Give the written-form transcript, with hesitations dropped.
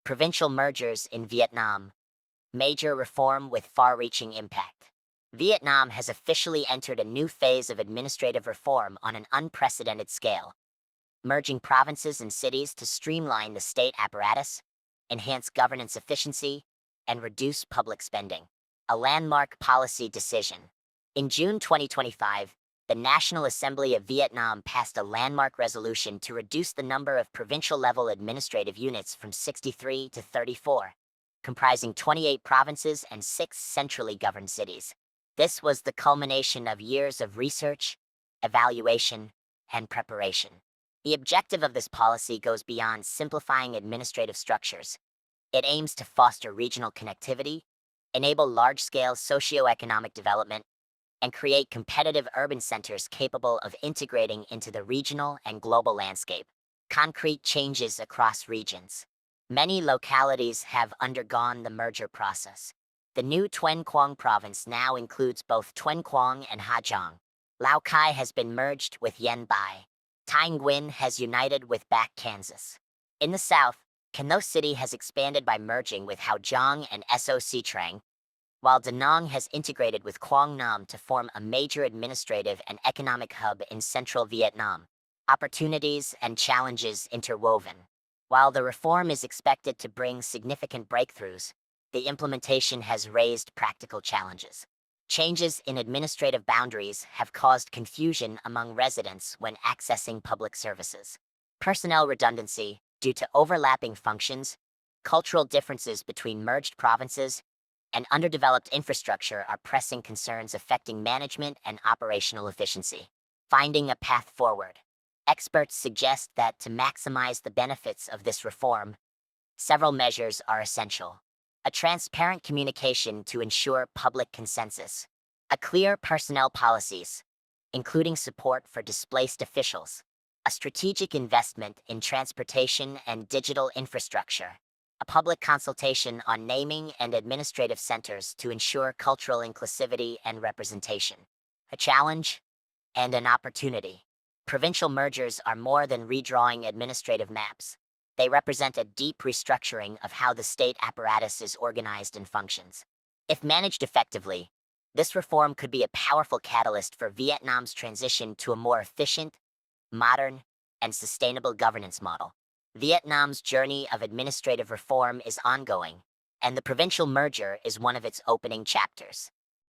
Provincial mergers in Vietnam. Major reform with far-reaching impact. Vietnam has officially entered a new phase of administrative reform on an unprecedented scale, merging provinces and cities to streamline the state apparatus, enhance governance efficiency, and reduce public spending. A landmark policy decision. In June 2025, the National Assembly of Vietnam passed a landmark resolution to reduce the number of provincial-level administrative units from 63 to 34, comprising 28 provinces and 6 centrally governed cities. This was the culmination of years of research, evaluation, and preparation. The objective of this policy goes beyond simplifying administrative structures. It aims to foster regional connectivity, enable large-scale socio-economic development, and create competitive urban centers capable of integrating into the regional and global landscape. Concrete changes across regions. Many localities have undergone the merger process. The new Tuần Quang province now includes both Tuần Quang and Ha Giang. Lao Cai has been merged with Yen Bai. Thái Nguyên has united with Bac, Kansas. In the south, Cano City has expanded by merging with Hào Giang and Soc Trang, while Da Nang has integrated with Quang Nam to form a major administrative and economic hub in central Vietnam. Opportunities and challenges interwoven. While the reform is expected to bring significant breakthroughs, the implementation has raised practical challenges. Changes in administrative boundaries have caused confusion among residents when accessing public services. Personnel redundancy due to overlapping functions, cultural differences between merged provinces, and underdeveloped infrastructure are pressing concerns affecting management and operational efficiency. Finding a path forward. Experts suggest that to maximize the benefits of this reform, several measures are essential. A transparent communication to ensure public consensus. A clear personnel policies, including support for displaced officials. A strategic investment in transportation and digital infrastructure. A public consultation on naming and administrative centers to ensure cultural inclusivity and representation. A challenge and an opportunity. Provincial mergers are more than redrawing administrative maps. They represent a deep restructuring of how the state apparatus is organized and functions. If managed effectively, this reform could be a powerful catalyst for Vietnam's transition to a more efficient, modern, and sustainable governance model. Vietnam's journey of administrative reform is ongoing, and the provincial merger is one of its opening chapters.